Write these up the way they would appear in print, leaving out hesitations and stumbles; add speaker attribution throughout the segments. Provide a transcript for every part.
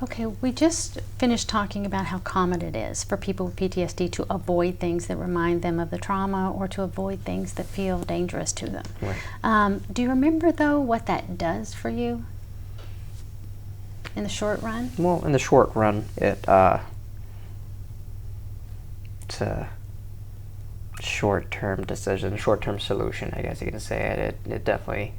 Speaker 1: Okay, we just finished talking about how common it is for people with PTSD to avoid things that remind them of the trauma or to avoid things that feel dangerous to them.
Speaker 2: Right.
Speaker 1: Do you remember, though, what that does for you in the short run?
Speaker 2: Well, in the short run, it's a short-term decision, short-term solution, I guess you can say it. It definitely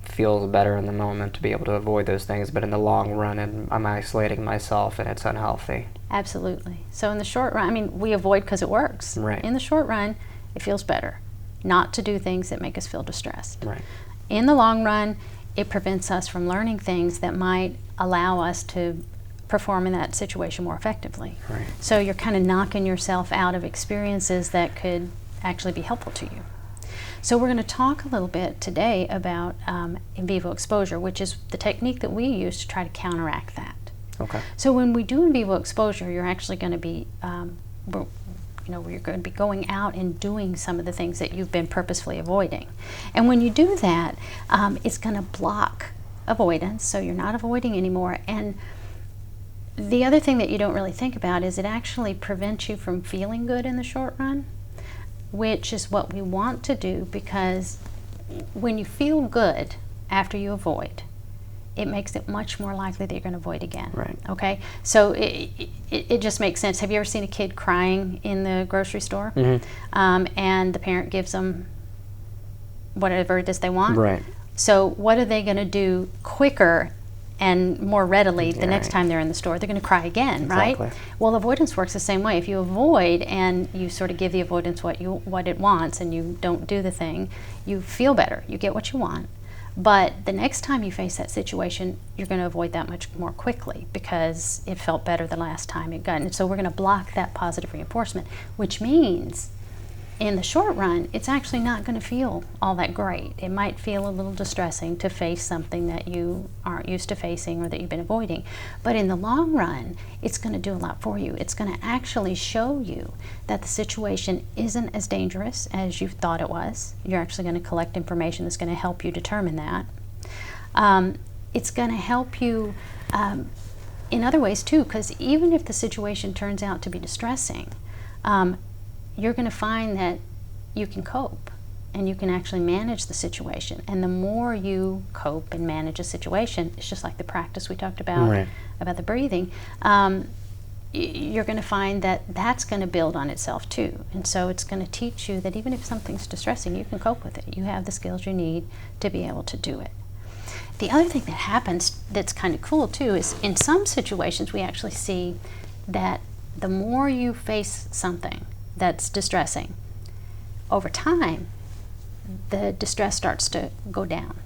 Speaker 2: feels better in the moment to be able to avoid those things, but in the long run, I'm isolating myself, and it's unhealthy.
Speaker 1: Absolutely. So in the short run, I mean, we avoid because it works.
Speaker 2: Right.
Speaker 1: In the short run, it feels better not to do things that make us feel distressed.
Speaker 2: Right.
Speaker 1: In the long run, it prevents us from learning things that might allow us to perform in that situation more effectively.
Speaker 2: Right.
Speaker 1: So you're kind of knocking yourself out of experiences that could actually be helpful to you. So we're going to talk a little bit today about in vivo exposure, which is the technique that we use to try to counteract that.
Speaker 2: Okay.
Speaker 1: So when we do in vivo exposure, you're actually going to be, you're going to be going out and doing some of the things that you've been purposefully avoiding. And when you do that, it's going to block avoidance, so you're not avoiding anymore. And the other thing that you don't really think about is it actually prevents you from feeling good in the short run, which is what we want to do, because when you feel good after you avoid, it makes it much more likely that you're going to avoid again.
Speaker 2: Right.
Speaker 1: Okay? So it just makes sense. Have you ever seen a kid crying in the grocery store?
Speaker 2: Mm-hmm.
Speaker 1: And the parent gives them whatever it is they want?
Speaker 2: Right.
Speaker 1: So what are they going to do quicker and more readily the next
Speaker 2: Right.
Speaker 1: time they're in the store? They're going to cry again,
Speaker 2: Exactly.
Speaker 1: right? Well, avoidance works the same way. If you avoid and you sort of give the avoidance what it wants and you don't do the thing, you feel better. You get what you want. But the next time you face that situation, you're going to avoid that much more quickly because it felt better the last time it got. And so we're going to block that positive reinforcement, which means in the short run, it's actually not going to feel all that great. It might feel a little distressing to face something that you aren't used to facing or that you've been avoiding. But in the long run, it's going to do a lot for you. It's going to actually show you that the situation isn't as dangerous as you thought it was. You're actually going to collect information that's going to help you determine that. It's going to help you in other ways too, because even if the situation turns out to be distressing, you're going to find that you can cope and you can actually manage the situation. And the more you cope and manage a situation, it's just like the practice we talked about,
Speaker 2: Right.
Speaker 1: about the breathing, you're going to find that that's going to build on itself too. And so it's going to teach you that even if something's distressing, you can cope with it. You have the skills you need to be able to do it. The other thing that happens that's kind of cool too is in some situations we actually see that the more you face something that's distressing, over time, the distress starts to go down.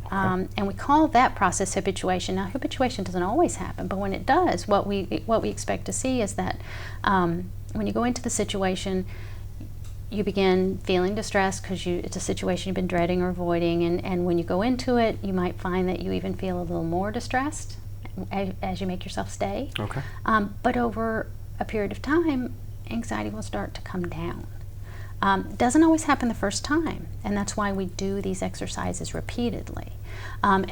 Speaker 1: And we call that process habituation. Now, habituation doesn't always happen, but when it does, what we expect to see is that when you go into the situation, you begin feeling distressed because it's a situation you've been dreading or avoiding, and when you go into it, you might find that you even feel a little more distressed as you make yourself stay.
Speaker 2: Okay.
Speaker 1: But over a period of time, anxiety will start to come down. Doesn't always happen the first time, and that's why we do these exercises repeatedly,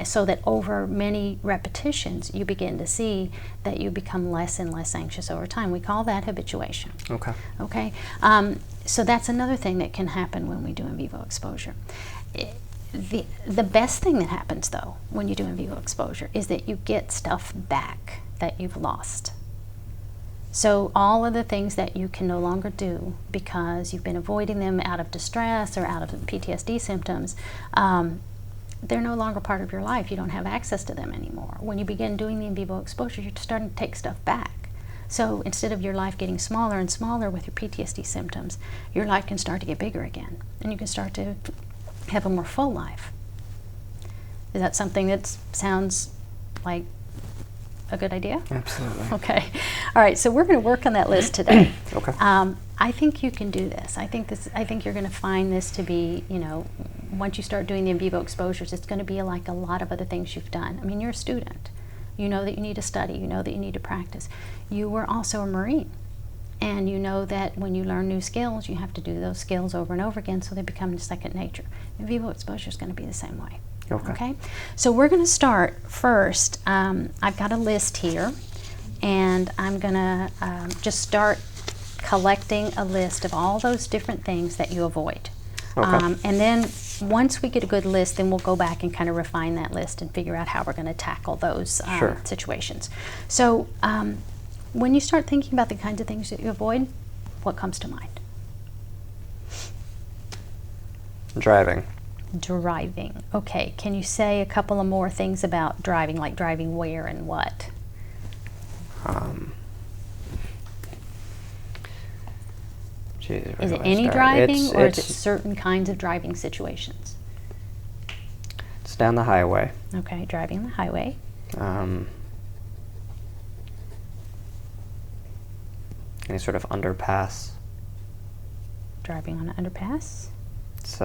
Speaker 1: so that over many repetitions you begin to see that you become less and less anxious over time. We call that habituation.
Speaker 2: Okay.
Speaker 1: Okay? So that's another thing that can happen when we do in vivo exposure. The best thing that happens, though, when you do in vivo exposure is that you get stuff back that you've lost. So all of the things that you can no longer do because you've been avoiding them out of distress or out of PTSD symptoms, they're no longer part of your life. You don't have access to them anymore. When you begin doing the in vivo exposure, you're starting to take stuff back. So instead of your life getting smaller and smaller with your PTSD symptoms, your life can start to get bigger again, and you can start to have a more full life. Is that something that sounds like a good idea?
Speaker 2: Absolutely.
Speaker 1: Okay. All right. So we're going to work on that list today.
Speaker 2: Okay.
Speaker 1: I think you can do this. I think you're going to find this to be, once you start doing the in vivo exposures, it's going to be like a lot of other things you've done. I mean, you're a student. You know that you need to study. You know that you need to practice. You were also a Marine. And you know that when you learn new skills, you have to do those skills over and over again so they become second nature. In vivo exposure is going to be the same way.
Speaker 2: Okay.
Speaker 1: So we're going to start first. I've got a list here, and I'm going to just start collecting a list of all those different things that you avoid.
Speaker 2: Okay.
Speaker 1: And then once we get a good list, then we'll go back and kind of refine that list and figure out how we're going to tackle those
Speaker 2: Sure.
Speaker 1: situations. So when you start thinking about the kinds of things that you avoid, what comes to mind?
Speaker 2: Driving.
Speaker 1: Driving. Okay. Can you say a couple of more things about driving, like driving where and what? Is it any driving, or is it certain kinds of driving situations?
Speaker 2: It's down the highway.
Speaker 1: Okay, driving the highway.
Speaker 2: Any sort of underpass.
Speaker 1: Driving on an underpass.
Speaker 2: It's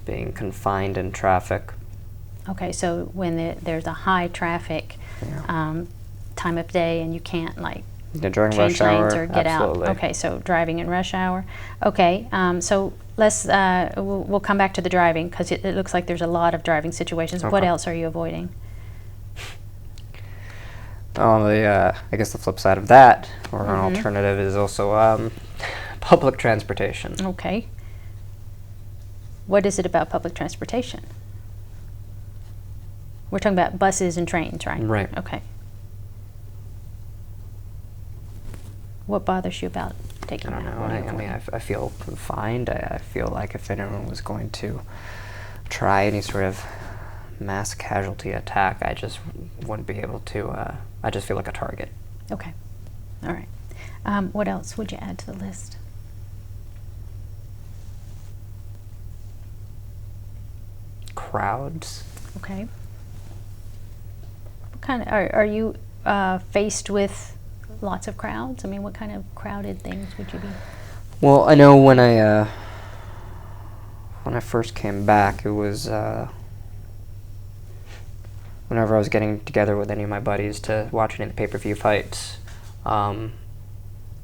Speaker 2: being confined in traffic.
Speaker 1: Okay, so when there's a high traffic time of day and you can't like
Speaker 2: During
Speaker 1: change
Speaker 2: rush hour,
Speaker 1: lanes or get
Speaker 2: absolutely.
Speaker 1: out. Okay, so driving in rush hour. Okay, so let's we'll come back to the driving because it looks like there's a lot of driving situations. What
Speaker 2: Okay.
Speaker 1: else are you avoiding?
Speaker 2: I guess the flip side of that, or an
Speaker 1: Mm-hmm.
Speaker 2: alternative, is also public transportation.
Speaker 1: Okay. What is it about public transportation? We're talking about buses and trains, right?
Speaker 2: Right.
Speaker 1: Okay. What bothers you about taking
Speaker 2: I don't
Speaker 1: that?
Speaker 2: know.
Speaker 1: What are you
Speaker 2: I mean,
Speaker 1: avoiding?
Speaker 2: I feel confined. I feel like if anyone was going to try any sort of mass casualty attack, I just wouldn't be able to. I just feel like a target.
Speaker 1: Okay. All right. What else would you add to the list?
Speaker 2: Crowds.
Speaker 1: Okay. What kind of are you faced with lots of crowds? I mean, what kind of crowded things would you be?
Speaker 2: Well, I know when I first came back, it was whenever I was getting together with any of my buddies to watch any of the pay-per-view fights.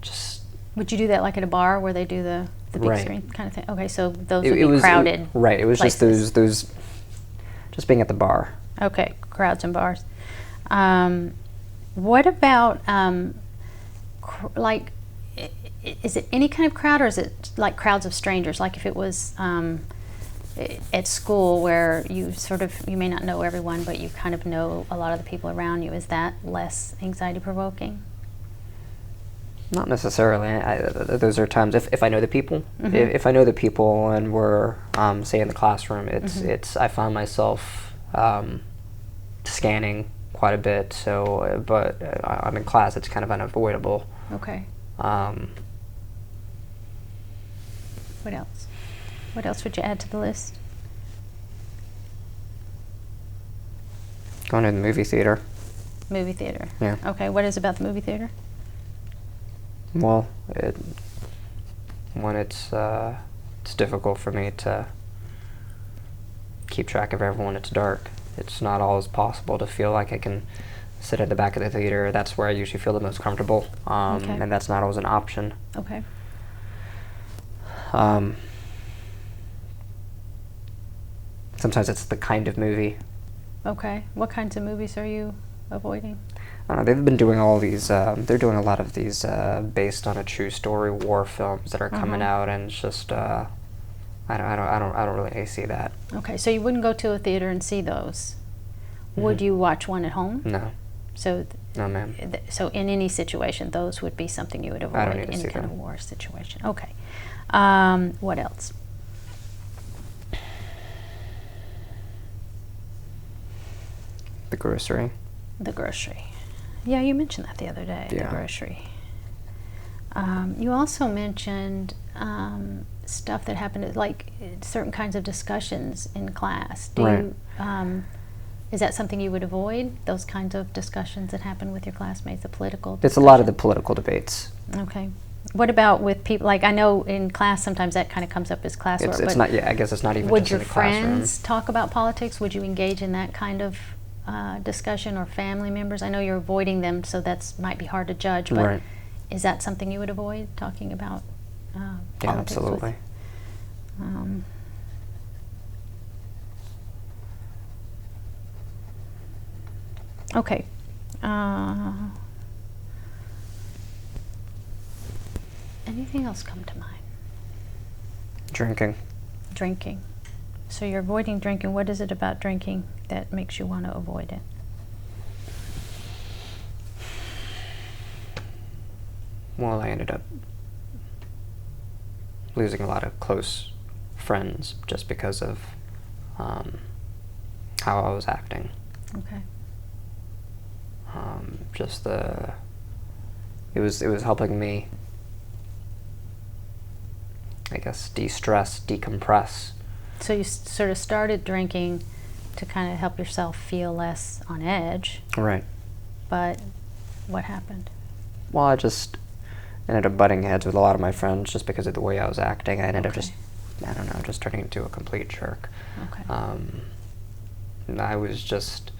Speaker 2: Just
Speaker 1: Would you do that like at a bar where they do the big
Speaker 2: Right.
Speaker 1: screen kind of thing? Okay, so those
Speaker 2: it,
Speaker 1: would
Speaker 2: it
Speaker 1: be
Speaker 2: was
Speaker 1: crowded.
Speaker 2: right. It was
Speaker 1: places.
Speaker 2: just those just being at the bar.
Speaker 1: Okay, crowds and bars. What about like? Is it any kind of crowd, or is it like crowds of strangers? Like if it was at school where you may not know everyone, but you kind of know a lot of the people around you. Is that less anxiety provoking?
Speaker 2: Not necessarily. Those are times if I know the people.
Speaker 1: Mm-hmm.
Speaker 2: If I know the people and we're say in the classroom,
Speaker 1: Mm-hmm.
Speaker 2: it's I find myself scanning quite a bit. So, but I'm in class. It's kind of unavoidable.
Speaker 1: Okay. What else? What else would you add to the list?
Speaker 2: Going to the movie theater.
Speaker 1: Movie theater.
Speaker 2: Yeah.
Speaker 1: Okay. What is about the movie theater?
Speaker 2: Well, when it's difficult for me to keep track of everyone. It's dark. It's not always possible to feel like I can sit at the back of the theater. That's where I usually feel the most comfortable,
Speaker 1: Okay.
Speaker 2: and that's not always an option.
Speaker 1: Okay.
Speaker 2: Sometimes it's the kind of movie.
Speaker 1: Okay. What kinds of movies are you avoiding?
Speaker 2: They've been doing all these. They're doing a lot of these based on a true story war films that are coming out, and it's just. I don't really see that.
Speaker 1: Okay. So you wouldn't go to a theater and see those. Would you watch one at home?
Speaker 2: No.
Speaker 1: So.
Speaker 2: No, ma'am.
Speaker 1: So in any situation, those would be something you would avoid.
Speaker 2: I don't need to
Speaker 1: any
Speaker 2: see
Speaker 1: kind
Speaker 2: them.
Speaker 1: of war situation. Okay. What else?
Speaker 2: The grocery.
Speaker 1: The grocery. Yeah, you mentioned that the other day.
Speaker 2: Yeah.
Speaker 1: The grocery. You also mentioned stuff that happened, like certain kinds of discussions in class. Is that something you would avoid? Those kinds of discussions that happen with your classmates, the political
Speaker 2: It's a lot of the political debates.
Speaker 1: Okay. What about with people, like I know in class sometimes that kind of comes up as classwork,
Speaker 2: It's
Speaker 1: but
Speaker 2: not. Yeah, I guess it's not even
Speaker 1: would
Speaker 2: just
Speaker 1: your
Speaker 2: in the classroom.
Speaker 1: friends talk about politics? Would you engage in that kind of discussion, or family members? I know you're avoiding them, so that's might be hard to judge, but
Speaker 2: Right.
Speaker 1: is that something you would avoid, talking about
Speaker 2: Yeah,
Speaker 1: politics
Speaker 2: absolutely.
Speaker 1: Okay. Anything else come to mind?
Speaker 2: Drinking.
Speaker 1: Drinking. So you're avoiding drinking. What is it about drinking that makes you want to avoid it?
Speaker 2: Well, I ended up losing a lot of close friends just because of how I was acting.
Speaker 1: Okay.
Speaker 2: Just it was helping me, I guess, de-stress, decompress.
Speaker 1: So you sort of started drinking to kind of help yourself feel less on edge.
Speaker 2: Right.
Speaker 1: But what happened?
Speaker 2: Well, I just ended up butting heads with a lot of my friends just because of the way I was acting. I ended up just, I don't know, just turning into a complete jerk.
Speaker 1: Okay.
Speaker 2: And I was just,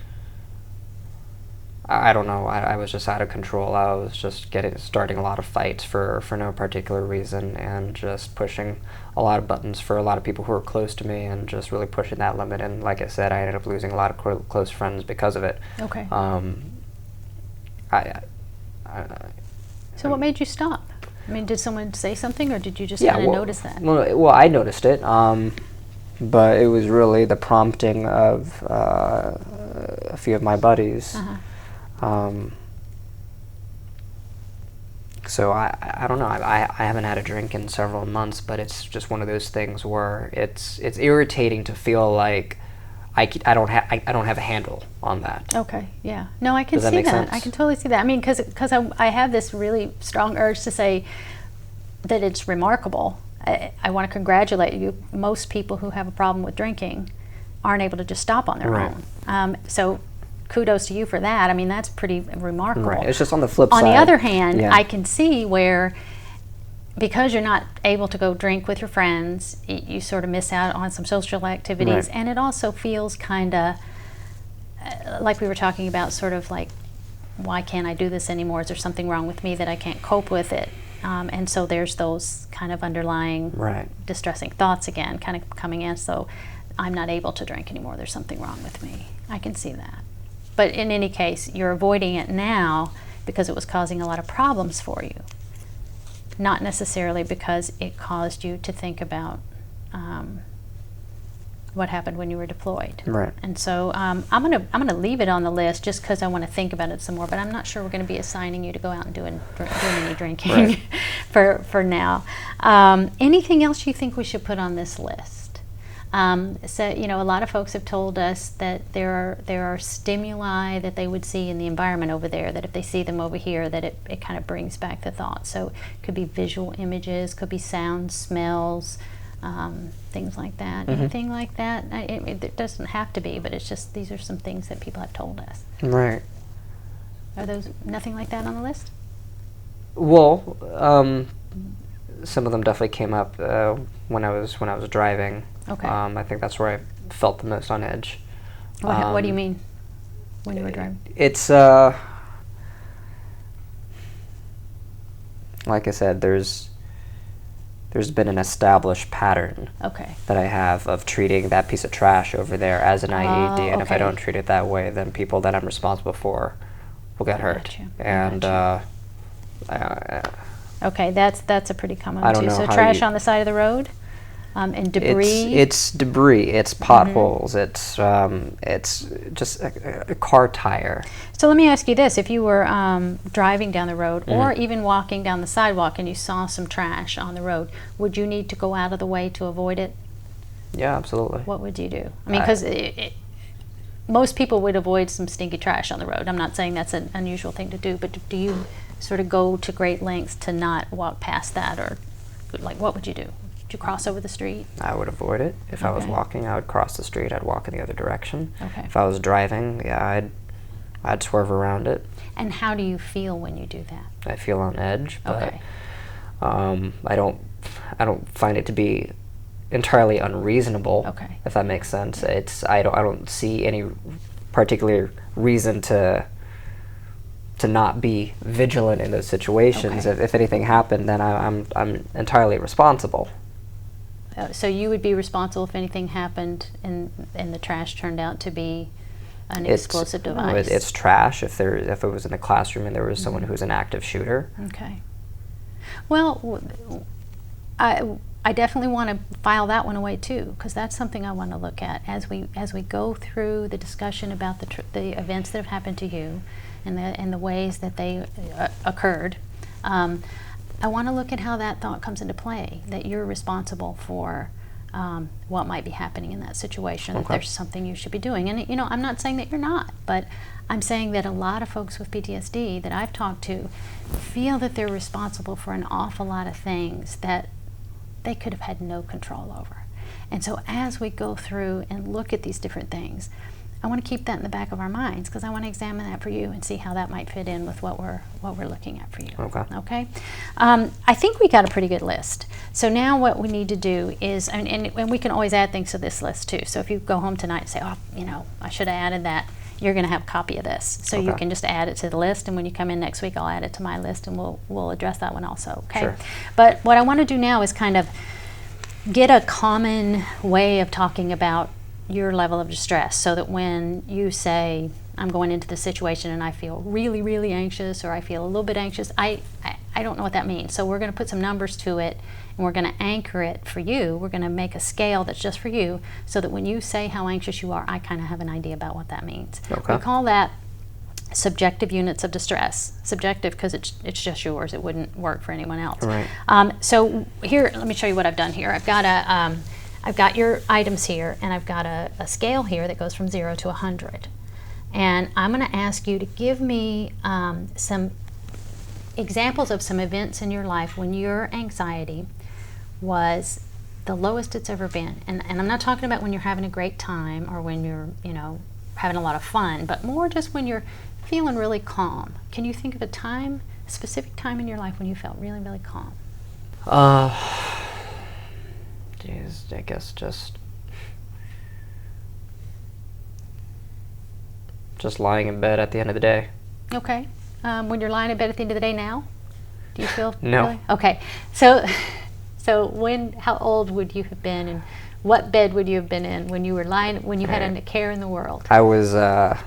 Speaker 2: I don't know, I was just out of control. I was just starting a lot of fights for no particular reason, and just pushing a lot of buttons for a lot of people who were close to me, and just really pushing that limit. And like I said, I ended up losing a lot of close friends because of it.
Speaker 1: Okay. So what made you stop? I mean, did someone say something, or did you just kind of notice that?
Speaker 2: Well, I noticed it, but it was really the prompting of a few of my buddies. So I don't know. I haven't had a drink in several months, but it's just one of those things where it's irritating to feel like I don't have a handle on that.
Speaker 1: Okay, yeah. No, I can
Speaker 2: Does that
Speaker 1: see
Speaker 2: make
Speaker 1: that.
Speaker 2: sense?
Speaker 1: I can totally see that. I mean, because I have this really strong urge to say that it's remarkable. I want to congratulate you. Most people who have a problem with drinking aren't able to just stop on their
Speaker 2: Right.
Speaker 1: own. So kudos to you for that. I mean, that's pretty remarkable.
Speaker 2: Right. It's just on the flip
Speaker 1: On
Speaker 2: side.
Speaker 1: the other hand,
Speaker 2: yeah.
Speaker 1: I can see where, because you're not able to go drink with your friends, you sort of miss out on some social activities.
Speaker 2: Right.
Speaker 1: And it also feels kind of like we were talking about, sort of like, why can't I do this anymore? Is there something wrong with me that I can't cope with it? And so there's those kind of underlying
Speaker 2: Right.
Speaker 1: distressing thoughts again, kind of coming in. So I'm not able to drink anymore. There's something wrong with me. I can see that. But in any case, you're avoiding it now because it was causing a lot of problems for you, not necessarily because it caused you to think about what happened when you were deployed.
Speaker 2: Right.
Speaker 1: And so I'm gonna leave it on the list just because I want to think about it some more. But I'm not sure we're going to be assigning you to go out and doing any drinking
Speaker 2: Right.
Speaker 1: for now. Anything else you think we should put on this list? So a lot of folks have told us that there are stimuli that they would see in the environment over there, that if they see them over here, that it kind of brings back the thought. So it could be visual images, could be sounds, smells, things like that.
Speaker 2: Mm-hmm.
Speaker 1: Anything like that? It doesn't have to be, but it's just these are some things that people have told us.
Speaker 2: Right.
Speaker 1: Are those nothing like that on the list?
Speaker 2: Well, some of them definitely came up when I was driving.
Speaker 1: Okay.
Speaker 2: I think that's where I felt the most on edge.
Speaker 1: What do you mean when you were driving?
Speaker 2: It's like I said, there's been an established pattern
Speaker 1: Okay.
Speaker 2: that I have of treating that piece of trash over there as an IED, and if I
Speaker 1: okay.
Speaker 2: don't treat it that way, then people that I'm responsible for will get hurt.
Speaker 1: Gotcha.
Speaker 2: And
Speaker 1: Okay, that's a pretty common
Speaker 2: I
Speaker 1: one
Speaker 2: don't
Speaker 1: too.
Speaker 2: know
Speaker 1: So
Speaker 2: how
Speaker 1: trash
Speaker 2: you-
Speaker 1: on the side of the road, and debris.
Speaker 2: It's debris. It's potholes. It's just a car tire.
Speaker 1: So let me ask you this: if you were driving down the road, or even walking down the sidewalk, and you saw some trash on the road, would you need to go out of the way to avoid it?
Speaker 2: Yeah, absolutely.
Speaker 1: What would you do? I mean, because most people would avoid some stinky trash on the road. I'm not saying that's an unusual thing to do, but do you sort of go to great lengths to not walk past that, or like what would you do? Would you cross over the street?
Speaker 2: I would avoid it. If I was
Speaker 1: Okay.
Speaker 2: walking, I would cross the street. I'd walk in the other direction.
Speaker 1: Okay.
Speaker 2: If I was driving, yeah, I'd swerve around it.
Speaker 1: And how do you feel when you do that?
Speaker 2: I feel on edge, but
Speaker 1: Okay.
Speaker 2: I don't find it to be entirely unreasonable.
Speaker 1: Okay.
Speaker 2: If that makes sense. I don't see any particular reason to to not be vigilant in those situations.
Speaker 1: Okay.
Speaker 2: If anything happened, then I'm entirely responsible.
Speaker 1: So you would be responsible if anything happened and the trash turned out to be an explosive device?
Speaker 2: It's trash if it was in the classroom and there was someone who's an active shooter.
Speaker 1: Okay. Well, I definitely want to file that one away too, because that's something I want to look at as we go through the discussion about the events that have happened to you and the ways that they occurred. I want to look at how that thought comes into play, that you're responsible for what might be happening in that situation, that there's something you should be doing. And, you know, I'm not saying that you're not, but I'm saying that a lot of folks with PTSD that I've talked to feel that they're responsible for an awful lot of things that they could have had no control over. And so as we go through and look at these different things, I want to keep that in the back of our minds, because I want to examine that for you and see how that might fit in with what we're looking at for you. Okay. I think we got a pretty good list. So now what we need to do is, and we can always add things to this list too. So if you go home tonight and say, oh, you know, I should have added that, you're going to have a copy of this. So you can just add it to the list, and when you come in next week, I'll add it to my list, and we'll address that one also. Okay.
Speaker 2: Sure.
Speaker 1: But what I want to do now is kind of get a common way of talking about your level of distress, so that when you say, I'm going into the situation and I feel really, really anxious, or I feel a little bit anxious, I don't know what that means. So we're going to put some numbers to it, and we're going to anchor it for you. We're going to make a scale that's just for you, so that when you say how anxious you are, I kind of have an idea about what that means.
Speaker 2: Okay.
Speaker 1: We call that subjective units of distress. Subjective because it's just yours. It wouldn't work for anyone else.
Speaker 2: Right.
Speaker 1: So here, let me show you what I've done here. I've got your items here, and I've got a scale here that goes from 0 to 100. And I'm going to ask you to give me some examples of some events in your life when your anxiety was the lowest it's ever been. And I'm not talking about when you're having a great time or when you're, you know, having a lot of fun, but more just when you're feeling really calm. Can you think of a specific time in your life when you felt really, really calm?
Speaker 2: Geez, I guess just lying in bed at the end of the day.
Speaker 1: Okay. When you're lying in bed at the end of the day now, do you feel
Speaker 2: No.
Speaker 1: really? Okay. So how old would you have been, and what bed would you have been in when you were when you had a care in the world?
Speaker 2: I was, I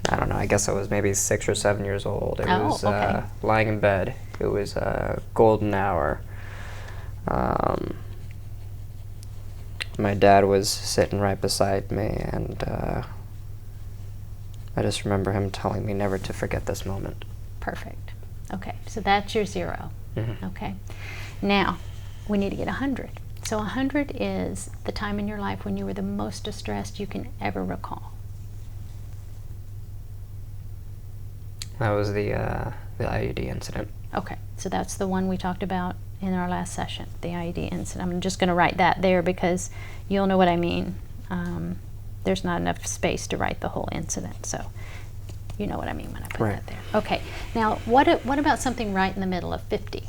Speaker 2: don't know, I guess I was maybe 6 or 7 years old. It was
Speaker 1: okay.
Speaker 2: lying in bed. It was a golden hour. My dad was sitting right beside me, and I just remember him telling me never to forget this moment.
Speaker 1: Perfect. Okay, so that's your 0.
Speaker 2: Mm-hmm.
Speaker 1: Okay. Now, we need to get 100. So 100 is the time in your life when you were the most distressed you can ever recall.
Speaker 2: That was the IUD incident.
Speaker 1: Okay, so that's the one we talked about in our last session, the IUD incident. I'm just going to write that there because you'll know what I mean. There's not enough space to write the whole incident, so you know what I mean when I put that there. Okay, now what about something right in the middle of 50?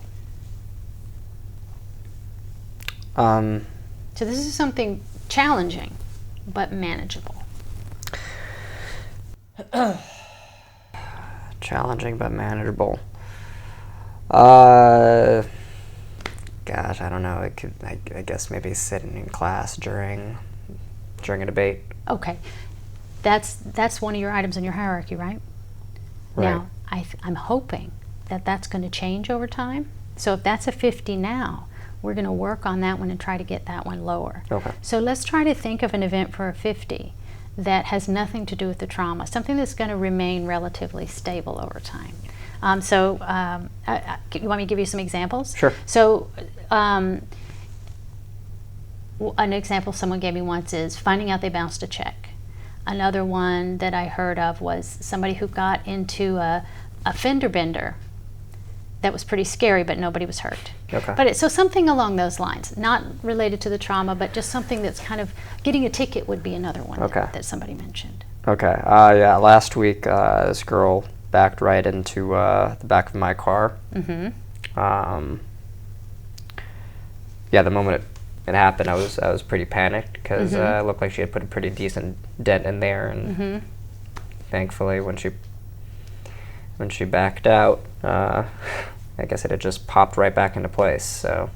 Speaker 1: So this is something challenging, but manageable.
Speaker 2: Challenging but manageable. Gosh, I don't know. It could, I guess maybe sitting in class during a debate.
Speaker 1: Okay, that's one of your items in your hierarchy, right?
Speaker 2: Right.
Speaker 1: Now, I'm hoping that that's going to change over time. So if that's a 50 now, we're going to work on that one and try to get that one lower.
Speaker 2: Okay.
Speaker 1: So let's try to think of an event for a 50 that has nothing to do with the trauma, something that's going to remain relatively stable over time. You want me to give you some examples?
Speaker 2: Sure.
Speaker 1: So an example someone gave me once is finding out they bounced a check. Another one that I heard of was somebody who got into a fender bender that was pretty scary, but nobody was hurt.
Speaker 2: Okay.
Speaker 1: So something along those lines, not related to the trauma, but just something that's kind of, getting a ticket would be another one that somebody mentioned.
Speaker 2: Okay. Yeah, last week this girl backed right into the back of my car.
Speaker 1: Mm-hmm.
Speaker 2: Yeah, the moment it happened, I was pretty panicked because it looked like she had put a pretty decent dent in there, and thankfully when she when she backed out, I guess it had just popped right back into place. So.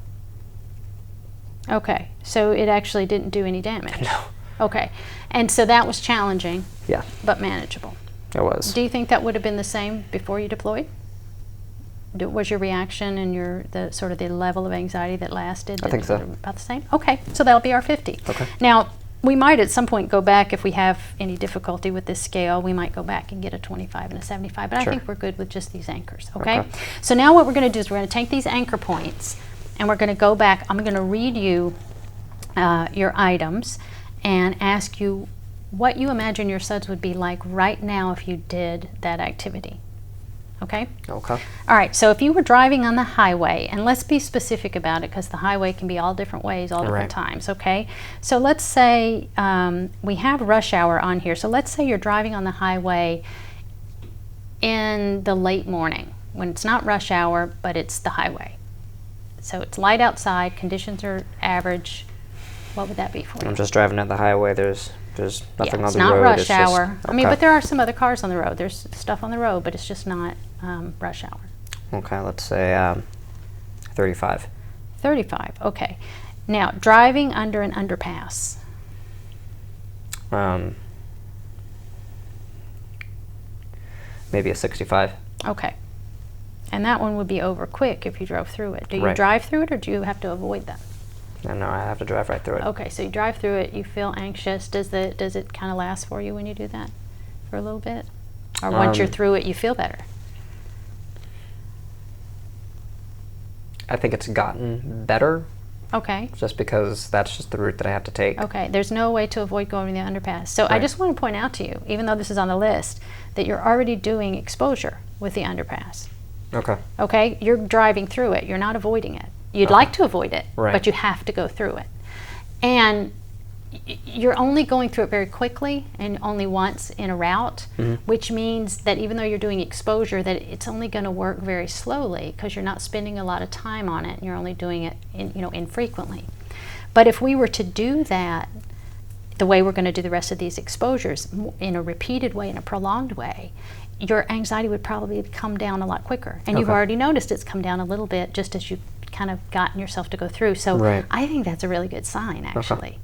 Speaker 1: Okay, so it actually didn't do any damage.
Speaker 2: No.
Speaker 1: Okay, and so that was challenging.
Speaker 2: Yeah.
Speaker 1: But manageable.
Speaker 2: It was.
Speaker 1: Do you think that would have been the same before you deployed? Was your reaction and the sort of the level of anxiety that lasted?
Speaker 2: I think so.
Speaker 1: About the same? Okay, so that'll be our 50.
Speaker 2: Okay.
Speaker 1: Now, we might at some point go back if we have any difficulty with this scale. We might go back and get a 25 and a 75, but
Speaker 2: Sure.
Speaker 1: I think we're good with just these anchors, okay? So now what we're going to do is we're going to take these anchor points and we're going to go back. I'm going to read you your items and ask you what you imagine your suds would be like right now if you did that activity. Okay?
Speaker 2: Okay.
Speaker 1: All right, so if you were driving on the highway, and let's be specific about it because the highway can be all different ways, all different times, okay? So let's say we have rush hour on here. So let's say you're driving on the highway in the late morning when it's not rush hour, but it's the highway. So it's light outside, conditions are average. What would that be for you?
Speaker 2: I'm just driving down the highway. There's nothing on the road.
Speaker 1: It's not rush
Speaker 2: it's
Speaker 1: hour.
Speaker 2: Just,
Speaker 1: I mean, but there are some other cars on the road. There's stuff on the road, but it's just not rush hour.
Speaker 2: Okay, let's say 35.
Speaker 1: 35, okay. Now, driving under an underpass.
Speaker 2: Maybe a 65.
Speaker 1: Okay. And that one would be over quick if you drove through it. Do you
Speaker 2: Right.
Speaker 1: drive through it or do you have to avoid them?
Speaker 2: No, I have to drive right through it.
Speaker 1: Okay, so you drive through it, you feel anxious. Does it kind of last for you when you do that for a little bit? Or once you're through it, you feel better?
Speaker 2: I think it's gotten better
Speaker 1: Okay.
Speaker 2: just because that's just the route that I have to take.
Speaker 1: Okay, there's no way to avoid going the underpass. So I
Speaker 2: Right.
Speaker 1: just want to point out to you, even though this is on the list, that you're already doing exposure with the underpass.
Speaker 2: Okay.
Speaker 1: Okay, you're driving through it. You're not avoiding it. You'd
Speaker 2: Okay.
Speaker 1: like to avoid it,
Speaker 2: Right.
Speaker 1: but you have to go through it. And you're only going through it very quickly and only once in a route, which means that even though you're doing exposure, that it's only going to work very slowly because you're not spending a lot of time on it and you're only doing it infrequently. But if we were to do that the way we're going to do the rest of these exposures in a repeated way, in a prolonged way, your anxiety would probably come down a lot quicker. And you've
Speaker 2: Okay.
Speaker 1: already noticed it's come down a little bit just as you've kind of gotten yourself to go through. So
Speaker 2: Right.
Speaker 1: I think that's a really good sign, actually,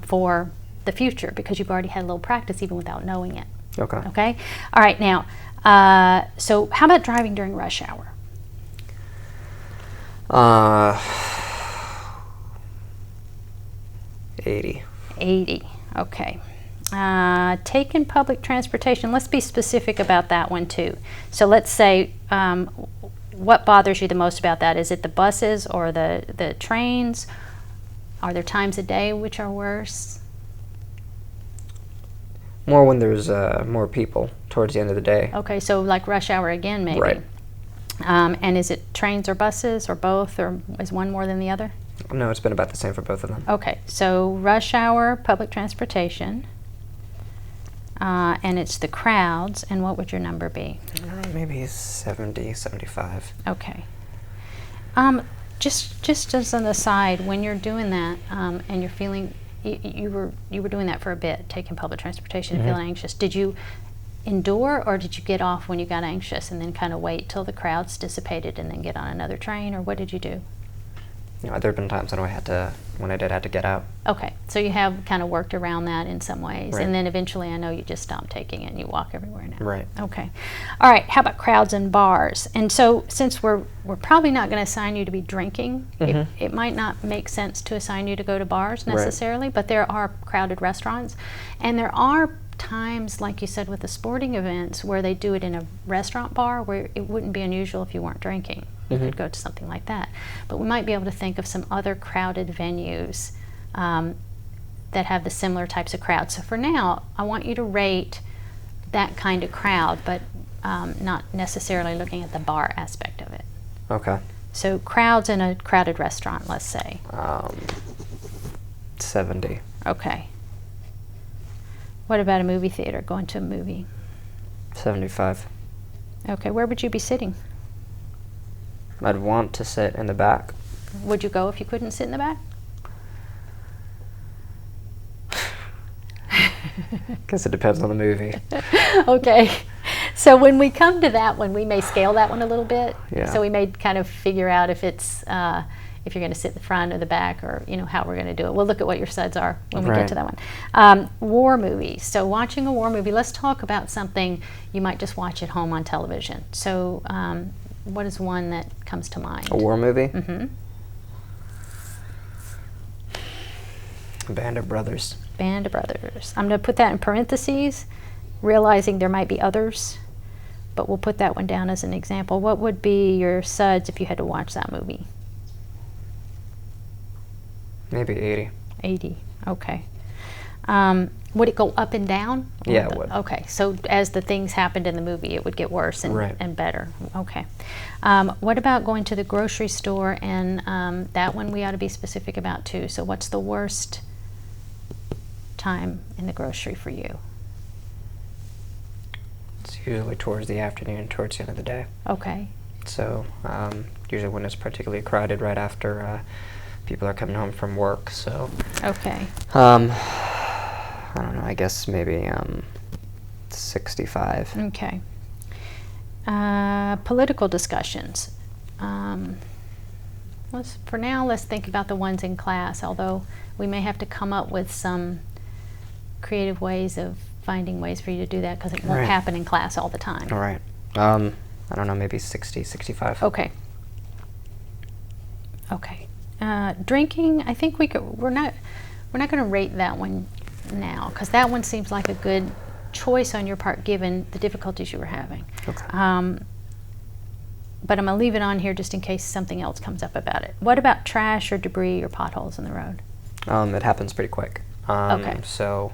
Speaker 1: for the future because you've already had a little practice even without knowing it.
Speaker 2: Okay.
Speaker 1: Okay? All right, now, so how about driving during rush hour?
Speaker 2: 80.
Speaker 1: 80, okay. Taking public transportation, let's be specific about that one too. So let's say, what bothers you the most about that? Is it the buses or the trains? Are there times a day which are worse?
Speaker 2: More when there's more people towards the end of the day.
Speaker 1: Okay, so like rush hour again, maybe.
Speaker 2: Right.
Speaker 1: And is it trains or buses or both, or is one more than the other?
Speaker 2: No, it's been about the same for both of them.
Speaker 1: Okay, so rush hour, public transportation, and it's the crowds, and what would your number be?
Speaker 2: Maybe 70, 75.
Speaker 1: Okay. Just as an aside, when you're doing that and you're feeling, you were doing that for a bit, taking public transportation and feeling anxious, did you endure or did you get off when you got anxious and then kind of wait till the crowds dissipated and then get on another train, or what did you do?
Speaker 2: There have been times when I did have to get out.
Speaker 1: Okay, so you have kind of worked around that in some ways,
Speaker 2: Right.
Speaker 1: and then eventually I know you just stopped taking it and you walk everywhere now.
Speaker 2: Right.
Speaker 1: Okay. All right, how about crowds and bars? And so since we're probably not going to assign you to be drinking, it might not make sense to assign you to go to bars necessarily, but there are crowded restaurants, and there are times, like you said with the sporting events, where they do it in a restaurant bar where it wouldn't be unusual if you weren't drinking. You could go to something like that. But we might be able to think of some other crowded venues that have the similar types of crowds. So for now, I want you to rate that kind of crowd, but not necessarily looking at the bar aspect of it.
Speaker 2: Okay.
Speaker 1: So crowds in a crowded restaurant, let's say.
Speaker 2: 70.
Speaker 1: Okay. What about a movie theater, going to a movie?
Speaker 2: 75.
Speaker 1: Okay, where would you be sitting?
Speaker 2: I'd want to sit in the back.
Speaker 1: Would you go if you couldn't sit in the back?
Speaker 2: Guess it depends on the movie.
Speaker 1: Okay. So when we come to that one, we may scale that one a little bit.
Speaker 2: Yeah.
Speaker 1: So we may kind of figure out if it's if you're going to sit in the front or the back, or how we're going to do it. We'll look at what your suds are when we get to that one. War movies. So watching a war movie. Let's talk about something you might just watch at home on television. So what is one that comes to mind?
Speaker 2: A war movie?
Speaker 1: Mm-hmm.
Speaker 2: Band of Brothers.
Speaker 1: Band of Brothers. I'm going to put that in parentheses, realizing there might be others, but we'll put that one down as an example. What would be your suds if you had to watch that movie?
Speaker 2: Maybe 80.
Speaker 1: 80, okay. Would it go up and down?
Speaker 2: Yeah, it would.
Speaker 1: Okay, so as the things happened in the movie, it would get worse and better. Okay. What about going to the grocery store? And that one we ought to be specific about too. So what's the worst time in the grocery for you?
Speaker 2: It's usually towards the afternoon, towards the end of the day.
Speaker 1: Okay.
Speaker 2: So usually when it's particularly crowded right after people are coming home from work. So
Speaker 1: okay.
Speaker 2: I don't know, I guess maybe 65.
Speaker 1: Okay. Political discussions. For now, let's think about the ones in class, although we may have to come up with some creative ways of finding ways for you to do that, because it won't happen in class all the time.
Speaker 2: All right. I don't know, maybe 60, 65.
Speaker 1: Okay. Okay. Drinking, I think we're not going to rate that one now, because that one seems like a good choice on your part given the difficulties you were having.
Speaker 2: Okay.
Speaker 1: But I'm going to leave it on here just in case something else comes up about it. What about trash or debris or potholes in the road?
Speaker 2: It happens pretty quick.
Speaker 1: Okay.
Speaker 2: So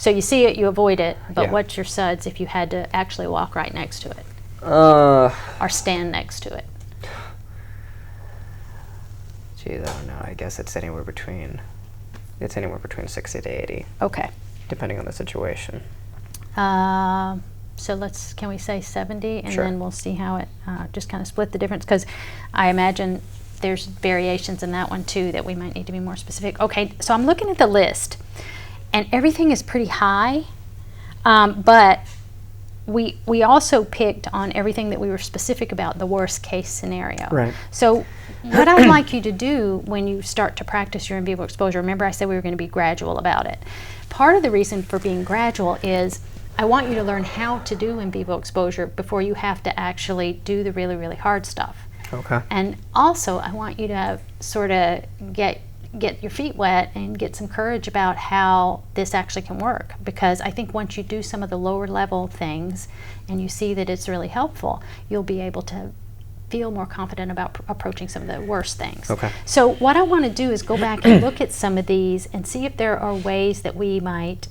Speaker 1: you see it, you avoid it, but
Speaker 2: Yeah.
Speaker 1: what's your suds if you had to actually walk right next to it
Speaker 2: Or
Speaker 1: stand next to it?
Speaker 2: geez, I don't know. I guess it's anywhere between 60 to 80,
Speaker 1: Okay.
Speaker 2: depending on the situation.
Speaker 1: So can we say 70, and
Speaker 2: Sure.
Speaker 1: then we'll see how it, just kind of split the difference, because I imagine there's variations in that one too that we might need to be more specific. Okay, so I'm looking at the list, and everything is pretty high, but we also picked on everything that we were specific about, the worst case scenario.
Speaker 2: Right.
Speaker 1: So what I'd like you to do when you start to practice your in vivo exposure, remember I said we were going to be gradual about it. Part of the reason for being gradual is I want you to learn how to do in vivo exposure before you have to actually do the really, really hard stuff.
Speaker 2: Okay.
Speaker 1: And also I want you to sort of get your feet wet and get some courage about how this actually can work, because I think once you do some of the lower level things and you see that it's really helpful, you'll be able to feel more confident about approaching some of the worst things.
Speaker 2: Okay.
Speaker 1: So what I want to do is go back and look at some of these and see if there are ways that we might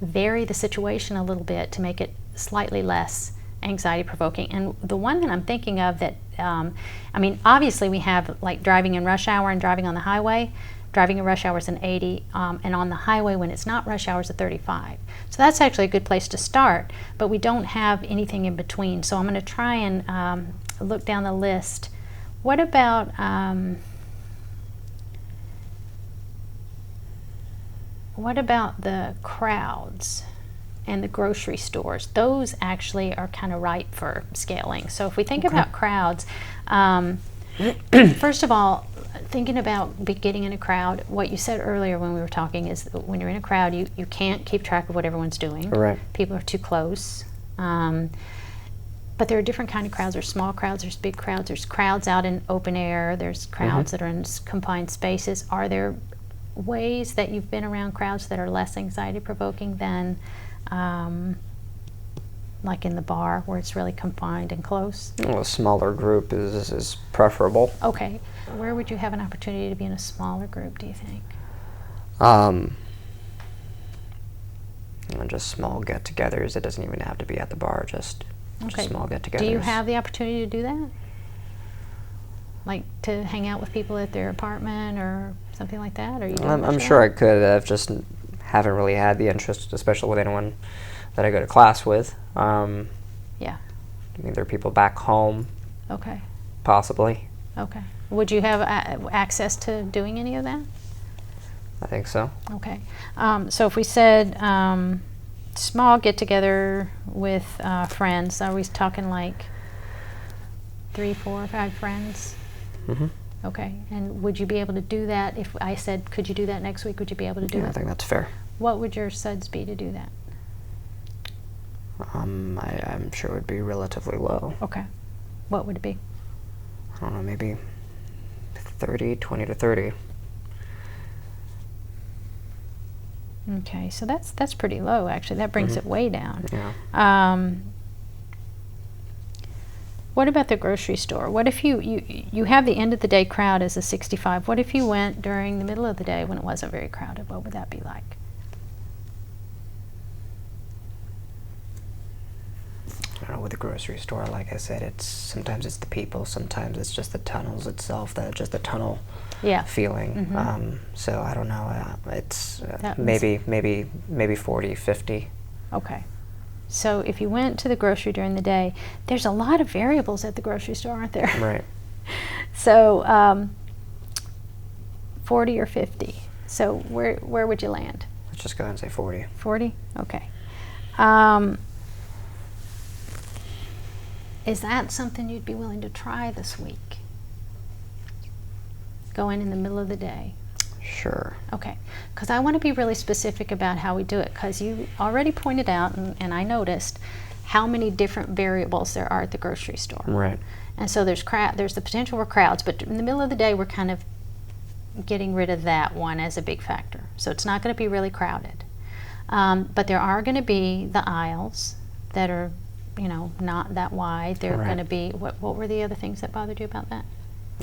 Speaker 1: vary the situation a little bit to make it slightly less anxiety provoking. And the one that I'm thinking of that, I mean, obviously we have like driving in rush hour and driving on the highway. Driving in rush hour is an 80, and on the highway when it's not rush hour is a 35. So that's actually a good place to start, but we don't have anything in between. So I'm going to try and look down the list. What about the crowds and the grocery stores? Those actually are kind of ripe for scaling. So if we think about crowds, first of all, thinking about getting in a crowd, what you said earlier when we were talking is that when you're in a crowd, you can't keep track of what everyone's doing.
Speaker 2: Right.
Speaker 1: People are too close. But there are different kind of crowds. There's small crowds, there's big crowds, there's crowds out in open air, there's crowds that are in confined spaces. Are there ways that you've been around crowds that are less anxiety provoking than like in the bar where it's really confined and close?
Speaker 2: Well, a smaller group is preferable.
Speaker 1: Okay. Where would you have an opportunity to be in a smaller group, do you think?
Speaker 2: Just small get-togethers. It doesn't even have to be at the bar, just small get-togethers.
Speaker 1: Do you have the opportunity to do that? Like to hang out with people at their apartment or something like that? Or
Speaker 2: I'm sure I could. I've just haven't really had the interest, especially with anyone that I go to class with.
Speaker 1: Yeah.
Speaker 2: I mean, there are people back home.
Speaker 1: Okay.
Speaker 2: Possibly.
Speaker 1: Okay. Would you have access to doing any of that?
Speaker 2: I think so.
Speaker 1: Okay. So if we said small get-together with friends. Are we talking like 3, 4, 5 friends?
Speaker 2: Mm-hmm.
Speaker 1: Okay. And would you be able to do that if I said, could you do that next week? Would you be able to do
Speaker 2: Yeah,
Speaker 1: it?
Speaker 2: I think that's fair.
Speaker 1: What would your suds be to do that?
Speaker 2: I'm sure it would be relatively low.
Speaker 1: Okay. What would it be?
Speaker 2: I don't know, maybe 20 to 30.
Speaker 1: Okay, so that's pretty low, actually. That brings it way down.
Speaker 2: Yeah.
Speaker 1: What about the grocery store? What if you have the end of the day crowd as a 65? What if you went during the middle of the day when it wasn't very crowded? What would that be like?
Speaker 2: I don't know, with the grocery store, like I said, sometimes it's the people, sometimes it's just the tunnels itself, just the tunnel feeling.
Speaker 1: Mm-hmm.
Speaker 2: So I don't know, it's maybe 40, 50.
Speaker 1: Okay. So if you went to the grocery during the day, there's a lot of variables at the grocery store, aren't there?
Speaker 2: Right.
Speaker 1: So 40 or 50. So where would you land?
Speaker 2: Let's just go ahead and say 40.
Speaker 1: 40? Okay. Is that something you'd be willing to try this week? Go in the middle of the day?
Speaker 2: Sure.
Speaker 1: Okay, because I want to be really specific about how we do it, because you already pointed out, and I noticed, how many different variables there are at the grocery store.
Speaker 2: Right.
Speaker 1: And so there's the potential for crowds, but in the middle of the day, we're kind of getting rid of that one as a big factor. So it's not going to be really crowded. But there are going to be the aisles that are, not that wide. They're going to be, what were the other things that bothered you about that?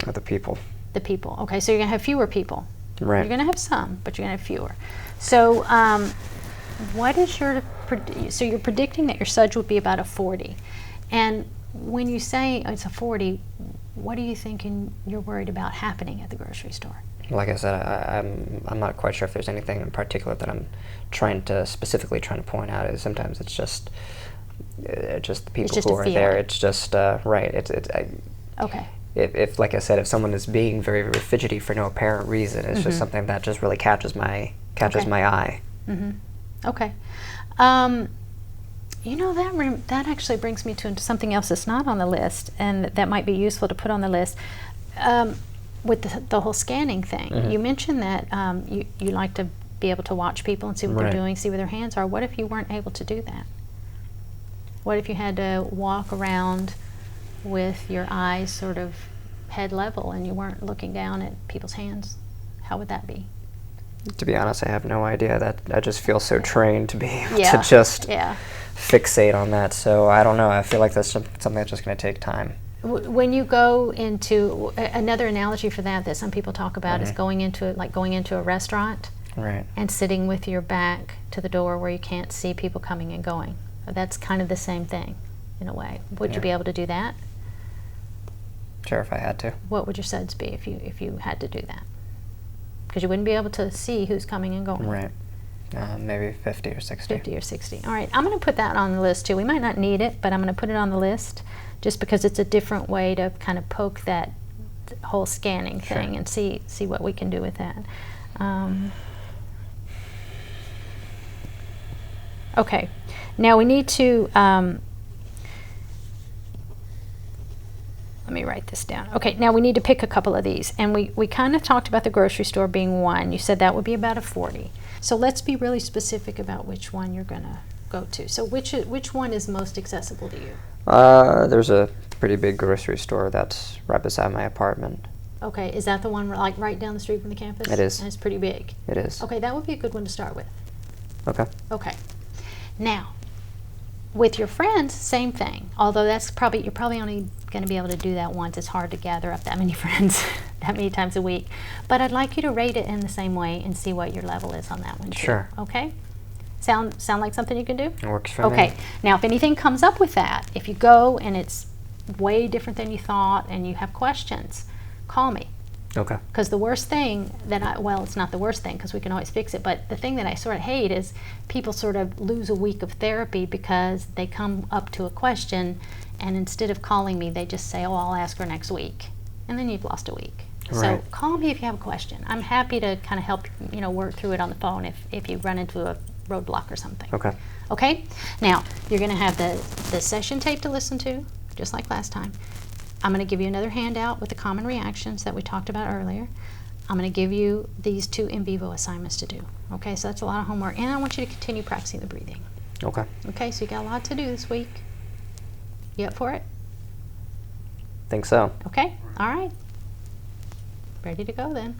Speaker 2: The people.
Speaker 1: The people. Okay, so you're going to have fewer people.
Speaker 2: Right.
Speaker 1: You're going to have some, but you're going to have fewer. So what is so you're predicting that your suds would be about a 40. And when you say it's a 40, what are you thinking you're worried about happening at the grocery store?
Speaker 2: Like I said, I'm not quite sure if there's anything in particular that I'm specifically trying to point out. Sometimes it's just the people who are there. It's just right.
Speaker 1: Okay.
Speaker 2: If like I said, if someone is being very, very fidgety for no apparent reason, it's just something that just really catches my eye.
Speaker 1: Mm-hmm. Okay. That actually brings me to something else that's not on the list, and that might be useful to put on the list. With the whole scanning thing,
Speaker 2: Mm-hmm.
Speaker 1: you mentioned that you like to be able to watch people and see what they're doing, see where their hands are. What if you weren't able to do that? What if you had to walk around with your eyes sort of head level and you weren't looking down at people's hands? How would that be?
Speaker 2: To be honest, I have no idea. That I just feel so trained to be able to just fixate on that. So I don't know. I feel like that's something that's just going to take time.
Speaker 1: When you go into another analogy for that some people talk about is going into a restaurant,
Speaker 2: right,
Speaker 1: and sitting with your back to the door where you can't see people coming and going. That's kind of the same thing, in a way. Would you be able to do that?
Speaker 2: Sure, if I had to.
Speaker 1: What would your suds be if you had to do that? Because you wouldn't be able to see who's coming and going.
Speaker 2: Right. Maybe 50 or 60.
Speaker 1: 50 or 60. All right, I'm going to put that on the list too. We might not need it, but I'm going to put it on the list just because it's a different way to kind of poke that whole scanning thing and see what we can do with that. Okay, now we need to, let me write this down. Okay, now we need to pick a couple of these. And we kind of talked about the grocery store being one. You said that would be about a 40. So let's be really specific about which one you're going to go to. So which one is most accessible to you?
Speaker 2: There's a pretty big grocery store that's right beside my apartment.
Speaker 1: Okay, is that the one like right down the street from the campus?
Speaker 2: It is.
Speaker 1: And it's pretty big?
Speaker 2: It is.
Speaker 1: Okay, that would be a good one to start with.
Speaker 2: Okay.
Speaker 1: Okay. Now, with your friends, same thing. Although you're probably only going to be able to do that once. It's hard to gather up that many friends that many times a week. But I'd like you to rate it in the same way and see what your level is on that one too.
Speaker 2: Sure.
Speaker 1: Okay? Sound like something you can do?
Speaker 2: It works for me.
Speaker 1: Okay. Now, if anything comes up with that, if you go and it's way different than you thought and you have questions, call me.
Speaker 2: Okay.
Speaker 1: Because the worst thing it's not the worst thing because we can always fix it, but the thing that I sort of hate is people sort of lose a week of therapy because they come up to a question and instead of calling me, they just say, I'll ask her next week. And then you've lost a week.
Speaker 2: Right.
Speaker 1: So call me if you have a question. I'm happy to kind of help, work through it on the phone if you run into roadblock or something.
Speaker 2: Okay.
Speaker 1: Okay? Now, you're going to have the session tape to listen to, just like last time. I'm going to give you another handout with the common reactions that we talked about earlier. I'm going to give you these 2 in vivo assignments to do. Okay, so that's a lot of homework. And I want you to continue practicing the breathing.
Speaker 2: Okay.
Speaker 1: Okay, so you got a lot to do this week. You up for it?
Speaker 2: Think so.
Speaker 1: Okay, all right. Ready to go then.